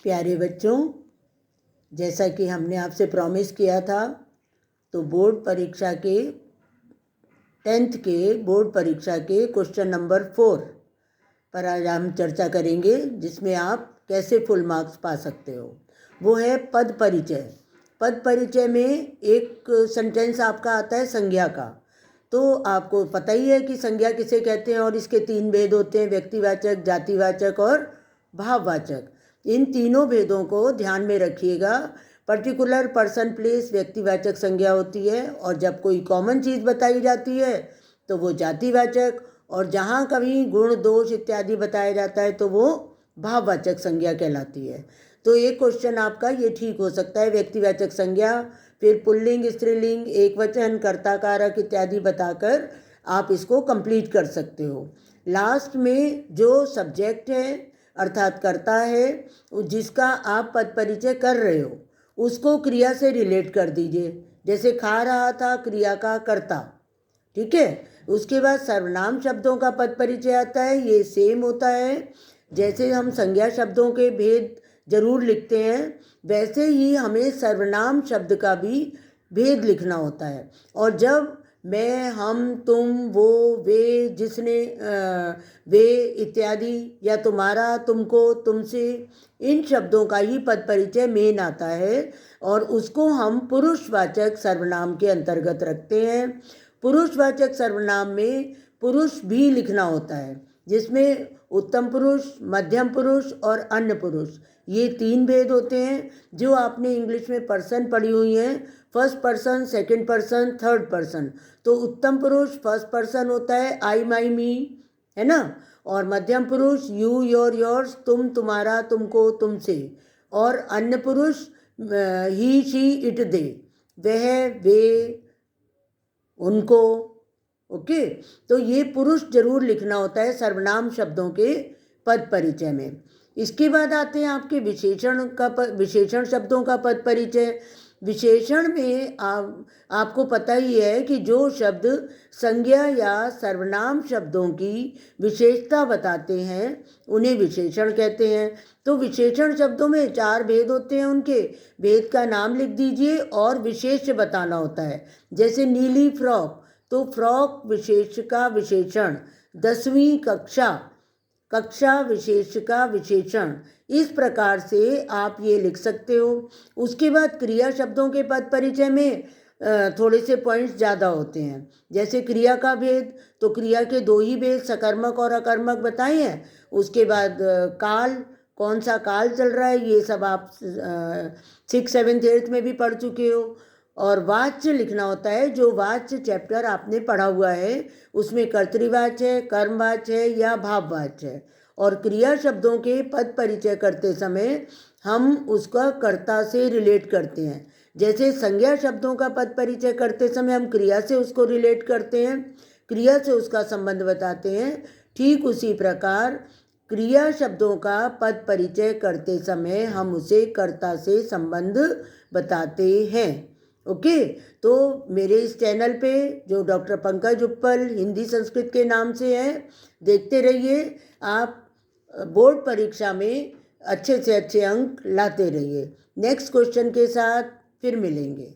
प्यारे बच्चों, जैसा कि हमने आपसे प्रॉमिस किया था, तो बोर्ड परीक्षा के 10th के बोर्ड परीक्षा के क्वेश्चन नंबर 4 पर आज हम चर्चा करेंगे, जिसमें आप कैसे फुल मार्क्स पा सकते हो। वो है पद परिचय। पद परिचय में एक सेंटेंस आपका आता है संज्ञा का। तो आपको पता ही है कि संज्ञा किसे कहते हैं और इसके 3 भेद होते हैं, व्यक्तिवाचक, जातिवाचक और भाववाचक। इन तीनों भेदों को ध्यान में रखिएगा। पर्टिकुलर पर्सन प्लेस व्यक्तिवाचक संज्ञा होती है, और जब कोई कॉमन चीज़ बताई जाती है तो वो जातिवाचक, और जहाँ कभी गुण दोष इत्यादि बताया जाता है तो वो भाववाचक संज्ञा कहलाती है। तो एक क्वेश्चन आपका ये ठीक हो सकता है, व्यक्तिवाचक संज्ञा, फिर पुल्लिंग, स्त्रीलिंग, एक वचन, कर्ता, कारक इत्यादि बताकर आप इसको कंप्लीट कर सकते हो। लास्ट में जो सब्जेक्ट है अर्थात कर्ता है, जिसका आप पद परिचय कर रहे हो, उसको क्रिया से रिलेट कर दीजिए। जैसे खा रहा था, क्रिया का कर्ता, ठीक है। उसके बाद सर्वनाम शब्दों का पद परिचय आता है। ये सेम होता है, जैसे हम संज्ञा शब्दों के भेद जरूर लिखते हैं, वैसे ही हमें सर्वनाम शब्द का भी भेद लिखना होता है। और जब मैं, हम, तुम, वो, वे, जिसने, वे इत्यादि, या तुम्हारा, तुमको, तुमसे, इन शब्दों का ही पद परिचय मेन आता है, और उसको हम पुरुषवाचक सर्वनाम के अंतर्गत रखते हैं। पुरुषवाचक सर्वनाम में पुरुष भी लिखना होता है, जिसमें उत्तम पुरुष, मध्यम पुरुष और अन्य पुरुष, ये 3 भेद होते हैं जो आपने इंग्लिश में पर्सन पढ़ी हुई हैं। First person, second person, third person. तो उत्तम पुरुष फर्स्ट पर्सन होता है, आई, माई, मी, है ना। और मध्यम पुरुष यू, योर, योर्स, तुम, तुम्हारा, तुमको, तुमसे। और अन्य पुरुष ही, शी, इट, दे, वह, वे, उनको। ओके, तो ये पुरुष जरूर लिखना होता है सर्वनाम शब्दों के पद परिचय में। इसके बाद आते हैं आपके विशेषण शब्दों का पद परिचय। विशेषण में आपको पता ही है कि जो शब्द संज्ञा या सर्वनाम शब्दों की विशेषता बताते हैं उन्हें विशेषण कहते हैं। तो विशेषण शब्दों में 4 भेद होते हैं, उनके भेद का नाम लिख दीजिए और विशेष्य बताना होता है। जैसे नीली फ्रॉक, तो फ्रॉक विशेष का विशेषण। 10वीं कक्षा, कक्षा विशेष का विशेषण। इस प्रकार से आप ये लिख सकते हो। उसके बाद क्रिया शब्दों के पद परिचय में थोड़े से पॉइंट्स ज़्यादा होते हैं। जैसे क्रिया का भेद, तो क्रिया के 2 ही भेद, सकर्मक और अकर्मक बताए हैं। उसके बाद काल, कौन सा काल चल रहा है, ये सब आप 6th 7th 8th में भी पढ़ चुके हो। और वाच्य लिखना होता है, जो वाच्य चैप्टर आपने पढ़ा हुआ है उसमें कर्तृवाच्य है, कर्मवाच्य है या भाववाच्य है। और क्रिया शब्दों के पद परिचय करते समय हम उसका कर्ता से रिलेट करते हैं। जैसे संज्ञा शब्दों का पद परिचय करते समय हम क्रिया से उसको रिलेट करते हैं, क्रिया से उसका संबंध बताते हैं। ठीक उसी प्रकार क्रिया शब्दों का पद परिचय करते समय हम उसे कर्ता से संबंध बताते हैं। ओके, तो मेरे इस चैनल पे, जो डॉक्टर पंकज उप्पल हिंदी संस्कृत के नाम से है, देखते रहिए। आप बोर्ड परीक्षा में अच्छे से अच्छे अंक लाते रहिए। नेक्स्ट क्वेश्चन के साथ फिर मिलेंगे।